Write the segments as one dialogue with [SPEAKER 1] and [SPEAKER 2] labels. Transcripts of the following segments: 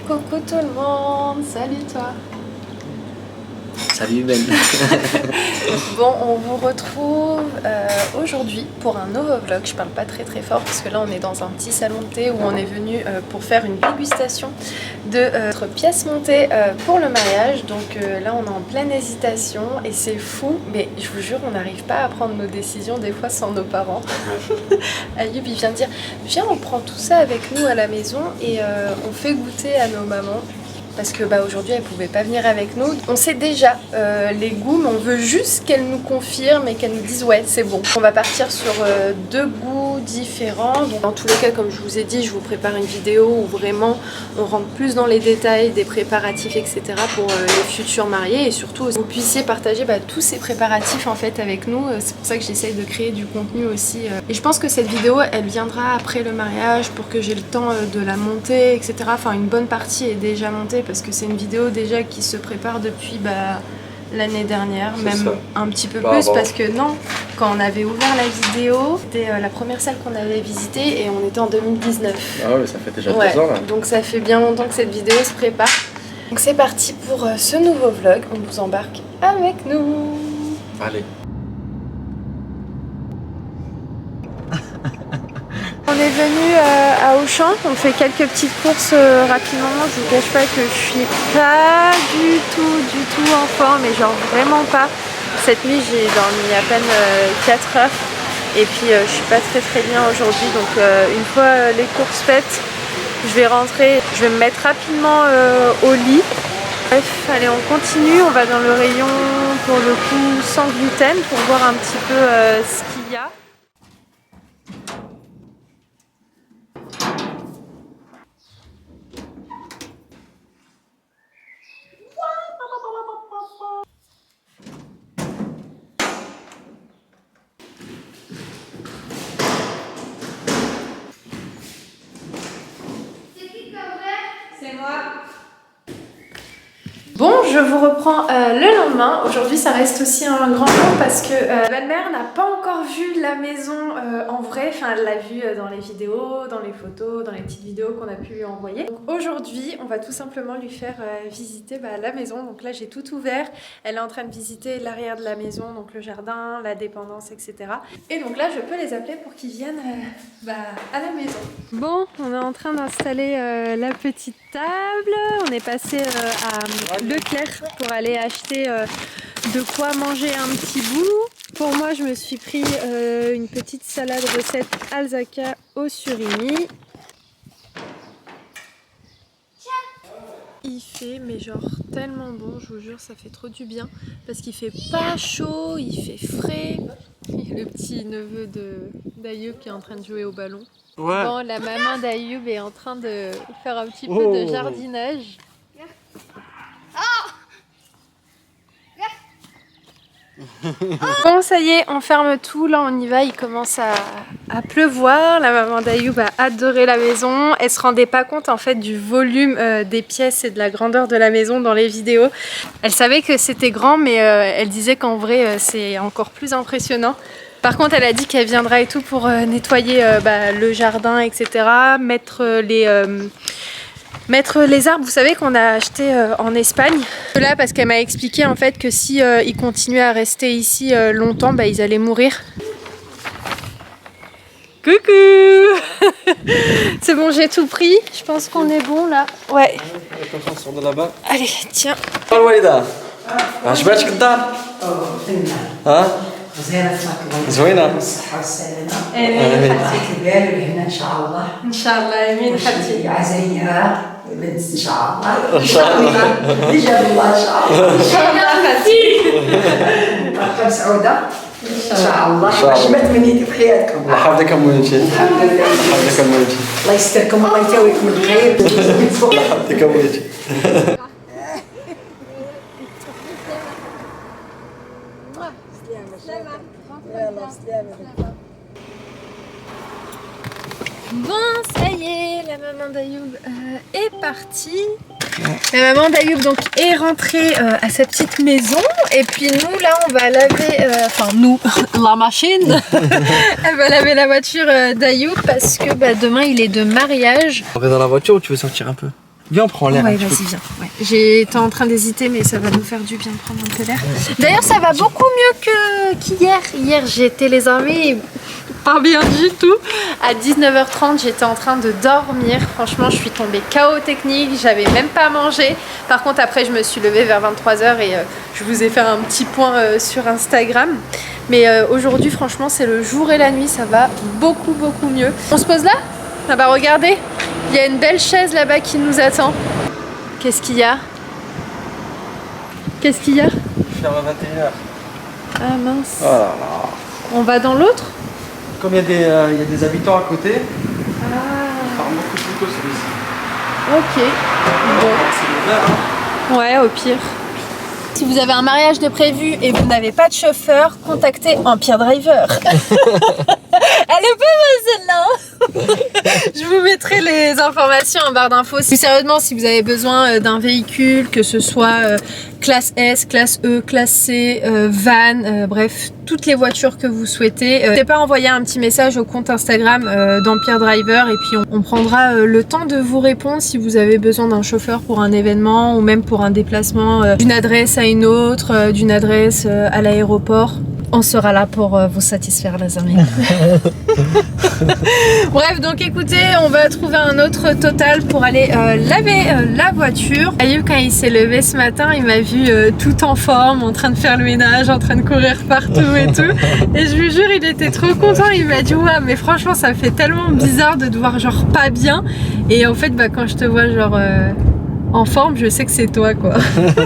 [SPEAKER 1] Coucou tout le monde, salut toi.
[SPEAKER 2] Salut Ben.
[SPEAKER 1] Bon, on vous retrouve aujourd'hui pour un nouveau vlog. Je parle pas très fort parce que là on est dans un petit salon de thé où on est venu pour faire une dégustation de notre pièce montée pour le mariage. Donc là on est en pleine hésitation et c'est fou, mais je vous jure on n'arrive pas à prendre nos décisions des fois sans nos parents. Ayoub il vient de dire viens on prend tout ça avec nous à la maison et on fait goûter à nos mamans. Parce que aujourd'hui elle pouvait pas venir avec nous. On sait déjà les goûts, mais on veut juste qu'elle nous confirme et qu'elle nous dise ouais c'est bon. On va partir sur deux goûts différents. Donc, dans tous les cas, comme je vous ai dit, je vous prépare une vidéo où vraiment on rentre plus dans les détails des préparatifs, etc. pour les futurs mariés et surtout vous puissiez partager tous ces préparatifs en fait avec nous. C'est pour ça que j'essaye de créer du contenu aussi. Et je pense que cette vidéo elle viendra après le mariage pour que j'ai le temps de la monter, etc. Enfin une bonne partie est déjà montée parce que c'est une vidéo déjà qui se prépare depuis l'année dernière, même ça. Un petit peu plus parce que non, quand on avait ouvert la vidéo, c'était la première salle qu'on avait visitée et on était en 2019.
[SPEAKER 2] Ah ouais, ça fait déjà 2 ans là.
[SPEAKER 1] Donc ça fait bien longtemps que cette vidéo se prépare. Donc c'est parti pour ce nouveau vlog, on vous embarque avec nous.
[SPEAKER 2] Allez.
[SPEAKER 1] On est venu à Auchan, on fait quelques petites courses rapidement. Je vous cache pas que je suis pas du tout en forme, mais genre vraiment pas. Cette nuit j'ai dormi à peine 4 heures et puis je suis pas très bien aujourd'hui. Donc une fois les courses faites, je vais rentrer, je vais me mettre rapidement au lit. Bref, allez on continue, on va dans le rayon pour le coup sans gluten pour voir un petit peu ce qu'il y a. C'est moi. Bon, je vous reprends le lendemain. Aujourd'hui, ça reste aussi un grand jour parce que ma belle-mère n'a pas encore vu la maison en vrai. Enfin, elle l'a vue dans les vidéos, dans les photos, dans les petites vidéos qu'on a pu lui envoyer. Donc aujourd'hui, on va tout simplement lui faire visiter la maison. Donc là, j'ai tout ouvert. Elle est en train de visiter l'arrière de la maison, donc le jardin, la dépendance, etc. Et donc là, je peux les appeler pour qu'ils viennent à la maison. Bon, on est en train d'installer la petite table. On est passé à Leclerc pour aller acheter de quoi manger un petit bout. Pour moi, je me suis pris une petite salade recette Alzaca au surimi. Il fait mais genre tellement bon, je vous jure, ça fait trop du bien parce qu'il fait pas chaud, il fait frais. Et le petit neveu d'Ayoub qui est en train de jouer au ballon. Ouais. Bon, la maman d'Ayoub est en train de faire un petit peu de jardinage. Bon ça y est, on ferme tout, là on y va, il commence à pleuvoir. La maman d'Ayoub a adoré la maison, elle se rendait pas compte en fait du volume des pièces et de la grandeur de la maison dans les vidéos. Elle savait que c'était grand mais elle disait qu'en vrai c'est encore plus impressionnant. Par contre elle a dit qu'elle viendra et tout pour nettoyer le jardin, etc. Mettre les arbres, vous savez qu'on a acheté en Espagne. Là parce qu'elle m'a expliqué en fait que si ils continuaient à rester ici longtemps, ils allaient mourir. Coucou. C'est bon, j'ai tout pris. Je pense qu'on est bon là. Ouais.
[SPEAKER 2] Attention, on sort de là-bas.
[SPEAKER 1] Allez, tiens.
[SPEAKER 2] Walida. عجبتك الدار؟ ها؟ زوينة.
[SPEAKER 3] بالصحة والسلامة.
[SPEAKER 1] آمين.
[SPEAKER 3] كبار هنا إن شاء الله.
[SPEAKER 1] إن شاء الله آمين حبيبتي.
[SPEAKER 3] عزية بنت إن شاء الله. إن شاء الله. بجاب الله إن شاء الله.
[SPEAKER 1] إن شاء الله حبيبتي.
[SPEAKER 3] مرحبا سعودة. إن شاء الله. عجبت مني بخيركم.
[SPEAKER 2] الله يحفظكم وينتي.
[SPEAKER 3] الحمد لله.
[SPEAKER 2] الله يحفظكم وينتي.
[SPEAKER 3] الله يستركم الله يساويكم الخير.
[SPEAKER 2] الله يحفظكم وينتي.
[SPEAKER 1] Bon, ça y est, la maman d'Ayoub est partie. La maman d'Ayoub donc est rentrée à sa petite maison et puis nous là on va laver, la machine. Elle va laver la voiture d'Ayoub parce que demain il est de mariage.
[SPEAKER 2] On va dans la voiture ou tu veux sortir un peu? Viens, on prend l'air.
[SPEAKER 1] Ouais, vas-y, viens. Ouais. J'étais en train d'hésiter, mais ça va nous faire du bien de prendre un peu l'air. D'ailleurs, ça va beaucoup mieux qu'hier. Hier, j'étais, les amis, pas bien du tout. À 19h30, j'étais en train de dormir. Franchement, je suis tombée KO technique. J'avais même pas mangé. Par contre, après, je me suis levée vers 23h et je vous ai fait un petit point sur Instagram. Mais aujourd'hui, franchement, c'est le jour et la nuit. Ça va beaucoup mieux. On se pose là? Ah bah regardez, il y a une belle chaise là-bas qui nous attend. Qu'est-ce qu'il y a? Qu'est-ce qu'il y a?
[SPEAKER 2] Je ferme à 21h.
[SPEAKER 1] Ah mince.
[SPEAKER 2] Oh là là.
[SPEAKER 1] On va dans l'autre?
[SPEAKER 2] Comme il y a des habitants à côté,
[SPEAKER 1] Ah.
[SPEAKER 2] on part beaucoup plus tôt celui-ci.
[SPEAKER 1] Ok. Bon.
[SPEAKER 2] C'est ouvert, hein.
[SPEAKER 1] Ouais, au pire. Si vous avez un mariage de prévu et vous n'avez pas de chauffeur, contactez Empire Driver. Elle est pas mal celle-là. Je vous mettrai les informations en barre d'infos. Si sérieusement, si vous avez besoin d'un véhicule, que ce soit classe S, classe E, classe C, van, bref, toutes les voitures que vous souhaitez, n'hésitez pas à envoyer un petit message au compte Instagram d'Empire Driver et puis on prendra le temps de vous répondre si vous avez besoin d'un chauffeur pour un événement ou même pour un déplacement d'une adresse à une autre, d'une adresse à l'aéroport. On sera là pour vous satisfaire, les amis. Bref, donc écoutez, on va trouver un autre Total pour aller laver la voiture. Ayoub, quand il s'est levé ce matin, il m'a vu tout en forme, en train de faire le ménage, en train de courir partout et tout. Et je vous jure, il était trop content. Il m'a dit, ouais, mais franchement, ça fait tellement bizarre de te voir genre pas bien. Et en fait, bah, quand je te vois genre... en forme, je sais que c'est toi, quoi.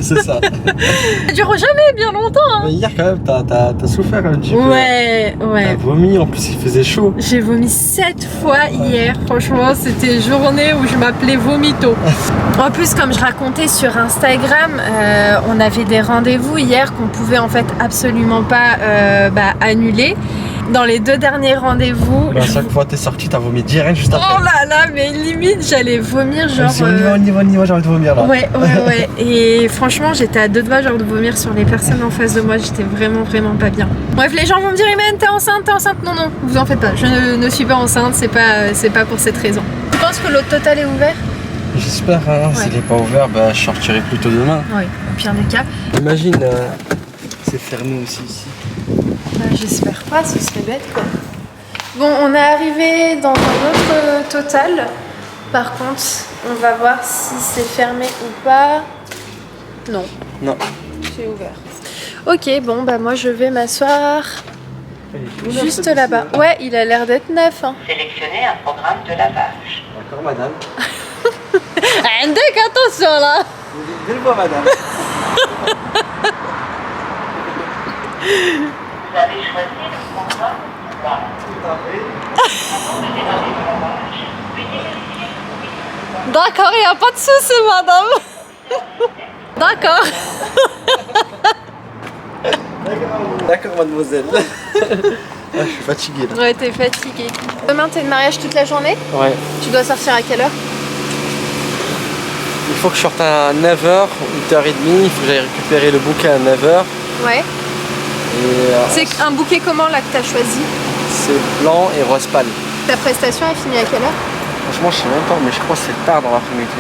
[SPEAKER 2] C'est ça.
[SPEAKER 1] Ça dure jamais bien longtemps, hein.
[SPEAKER 2] Mais hier, quand même, t'as souffert un petit peu.
[SPEAKER 1] Ouais.
[SPEAKER 2] T'as vomi, en plus, il faisait chaud.
[SPEAKER 1] J'ai vomi 7 fois hier. Franchement, c'était journée où je m'appelais Vomito. En plus, comme je racontais sur Instagram, on avait des rendez-vous hier qu'on pouvait en fait absolument pas annuler. Dans les 2 derniers rendez-vous...
[SPEAKER 2] À chaque fois t'es sorti, t'as vomi direct juste après.
[SPEAKER 1] Oh là là, mais limite, j'allais vomir genre...
[SPEAKER 2] Au niveau, j'ai envie de vomir là.
[SPEAKER 1] Ouais. Et franchement, j'étais à 2 doigts genre de vomir sur les personnes en face de moi. J'étais vraiment pas bien. Bref, les gens vont me dire, Imen, t'es enceinte? Non, vous en faites pas. Je ne suis pas enceinte, c'est pas pour cette raison. Tu penses que l'autre Total est ouvert?
[SPEAKER 2] J'espère, hein. S'il n'est pas ouvert, bah, je sortirai plutôt demain.
[SPEAKER 1] Oui, au pire des cas.
[SPEAKER 2] Imagine, c'est fermé aussi ici.
[SPEAKER 1] Bah, j'espère pas, ce serait bête quoi. Bon, on est arrivé dans un autre Total. Par contre, on va voir si c'est fermé ou pas. Non.
[SPEAKER 2] Non.
[SPEAKER 1] C'est ouvert. Ok, bon, bah moi je vais m'asseoir juste là-bas. Ouais, il a l'air d'être neuf. Hein.
[SPEAKER 4] Sélectionnez un programme de lavage.
[SPEAKER 2] D'accord, madame.
[SPEAKER 1] Indec, attention là.
[SPEAKER 2] Dès le voir, madame.
[SPEAKER 4] Vous avez choisi le programme 3. Avant de démarrer le lavage, veuillez vérifier que
[SPEAKER 1] D'accord, il n'y a pas de souci, madame. D'accord.
[SPEAKER 2] D'accord, mademoiselle. Je suis fatigué là.
[SPEAKER 1] Ouais, t'es fatigué. Demain, t'es de mariage toute la journée?
[SPEAKER 2] Ouais.
[SPEAKER 1] Tu dois sortir à quelle heure?
[SPEAKER 2] Il faut que je sorte à 9h, 8h30. Il faut que j'aille récupérer le bouquet à 9h.
[SPEAKER 1] Ouais.
[SPEAKER 2] Et
[SPEAKER 1] C'est un bouquet comment là que t'as choisi?
[SPEAKER 2] c'est blanc et rose pâle.
[SPEAKER 1] Ta prestation est finie à quelle heure?
[SPEAKER 2] Franchement, je sais même pas, mais je crois que c'est tard dans l'après-midi.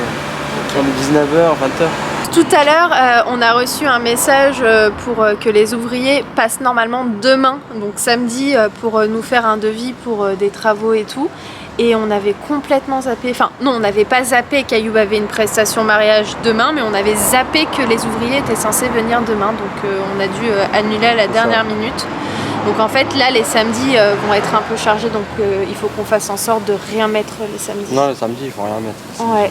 [SPEAKER 2] On est 19h, 20h.
[SPEAKER 1] Tout à l'heure, on a reçu un message pour que les ouvriers passent normalement demain, donc samedi, pour nous faire un devis pour des travaux et tout. Et on avait complètement zappé, enfin non, on n'avait pas zappé qu'Ayoub avait une prestation mariage demain, mais on avait zappé que les ouvriers étaient censés venir demain, donc on a dû annuler à la dernière minute. Donc en fait là les samedis vont être un peu chargés, donc il faut qu'on fasse en sorte de rien mettre les samedis.
[SPEAKER 2] Non, le samedi, il faut rien mettre.
[SPEAKER 1] Ouais.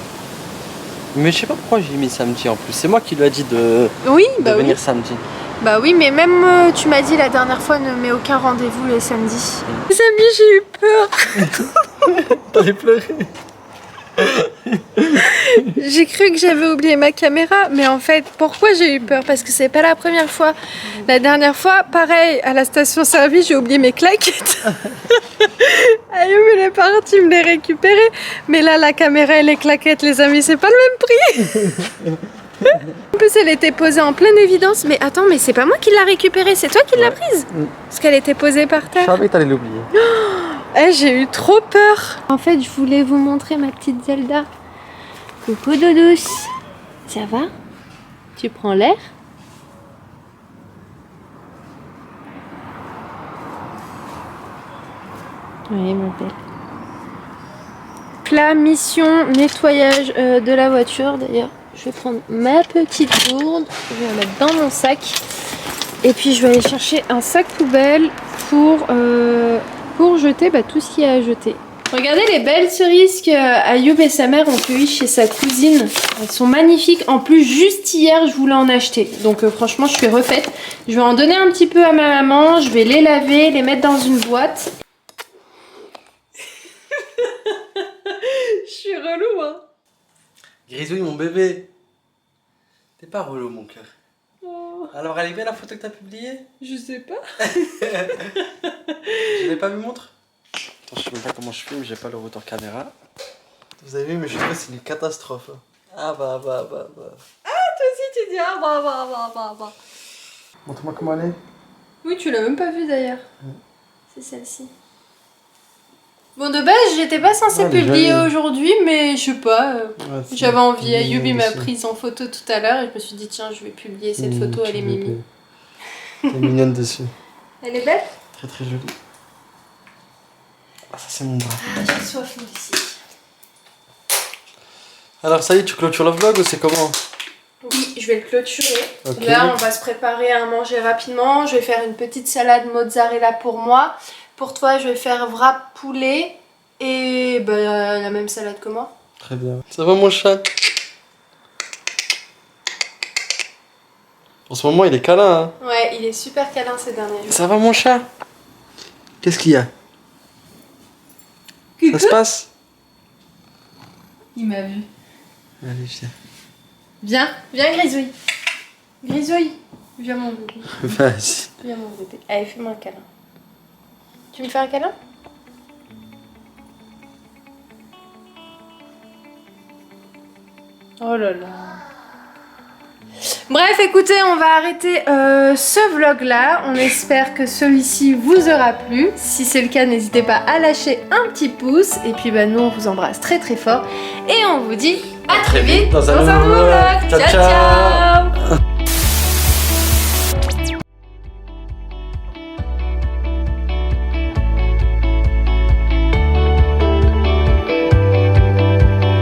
[SPEAKER 2] Mais je sais pas pourquoi j'ai mis samedi en plus. C'est moi qui lui ai dit de
[SPEAKER 1] Oui, bah oui.
[SPEAKER 2] venir samedi.
[SPEAKER 1] Bah oui, mais même tu m'as dit la dernière fois, ne mets aucun rendez-vous les samedis. Les amis, j'ai eu peur.
[SPEAKER 2] T'allais pleurer.
[SPEAKER 1] J'ai cru que j'avais oublié ma caméra, mais en fait, pourquoi j'ai eu peur? Parce que c'est pas la première fois. La dernière fois, pareil, à la station-service, j'ai oublié mes claquettes. Ayoub, il est parti me les récupérer. Mais là, la caméra et les claquettes, les amis, c'est pas le même prix. En plus, elle était posée en pleine évidence. Mais attends, mais c'est pas moi qui l'ai récupérée, c'est toi qui l'as prise? Parce qu'elle était posée par
[SPEAKER 2] Je
[SPEAKER 1] terre.
[SPEAKER 2] savais que t'allais l'oublier.
[SPEAKER 1] J'ai eu trop peur. En fait, je voulais vous montrer ma petite Zelda. Coucou Doudouce. Ça va? Tu prends l'air? Oui, mon belle. La mission nettoyage de la voiture. D'ailleurs, je vais prendre ma petite gourde. Je vais la mettre dans mon sac. Et puis, je vais aller chercher un sac poubelle pour jeter tout ce qu'il y a à jeter. Regardez les belles cerises que Ayoub et sa mère ont cueillies chez sa cousine. Elles sont magnifiques. En plus, juste hier, je voulais en acheter. Donc franchement, je suis refaite. Je vais en donner un petit peu à ma maman. Je vais les laver, les mettre dans une boîte. Je suis relou, hein.
[SPEAKER 2] Grisouille, mon bébé. T'es pas relou, mon cœur.
[SPEAKER 1] Oh,
[SPEAKER 2] Alors, elle est belle la photo que t'as publiée?
[SPEAKER 1] je sais pas.
[SPEAKER 2] Je l'ai pas vu, montre. Attends, je sais même pas comment je filme, j'ai pas le retour caméra. Vous avez vu, mais je trouve que c'est une catastrophe. Ah bah.
[SPEAKER 1] Toi aussi, tu dis ah bah.
[SPEAKER 2] Montre-moi comment elle est.
[SPEAKER 1] Oui, tu l'as même pas vue d'ailleurs. C'est celle-ci. Bon, de base, j'étais pas censée
[SPEAKER 2] elle est
[SPEAKER 1] publier
[SPEAKER 2] jolie.
[SPEAKER 1] aujourd'hui, mais je sais pas.
[SPEAKER 2] Ouais, c'est
[SPEAKER 1] J'avais envie.
[SPEAKER 2] mignon
[SPEAKER 1] Ayoub, il m'a
[SPEAKER 2] aussi.
[SPEAKER 1] prise en photo tout à l'heure et je me suis dit, tiens, je vais publier cette photo, elle est mimi.
[SPEAKER 2] Elle est mignonne dessus.
[SPEAKER 1] Elle est belle?
[SPEAKER 2] Très très jolie. Ah, ça c'est mon bras.
[SPEAKER 1] Ah, j'ai soif, moi aussi.
[SPEAKER 2] Alors ça y est, tu clôtures le vlog ou c'est comment?
[SPEAKER 1] Oui, je vais le clôturer.
[SPEAKER 2] Ok.
[SPEAKER 1] Là, on va se préparer à manger rapidement. Je vais faire une petite salade mozzarella pour moi. Pour toi, je vais faire wrap poulet et la même salade que moi.
[SPEAKER 2] Très bien. Ça va mon chat? En ce moment il est câlin hein.
[SPEAKER 1] Ouais, il est super câlin ces derniers jours.
[SPEAKER 2] Ça va mon chat? Qu'est-ce qu'il y a? Ça se passe?
[SPEAKER 1] Il m'a vu.
[SPEAKER 2] Allez viens.
[SPEAKER 1] Viens Grisouille. Grisouille, viens mon bébé.
[SPEAKER 2] Vas-y.
[SPEAKER 1] Viens mon bébé. Allez, fais-moi un câlin. Tu me fais un câlin? Oh là là. Bref, écoutez, on va arrêter ce vlog là. On espère que celui-ci vous aura plu. Si c'est le cas, n'hésitez pas à lâcher un petit pouce. Et puis nous, on vous embrasse très très fort. Et on vous dit à très vite dans un nouveau vlog. Ciao ciao.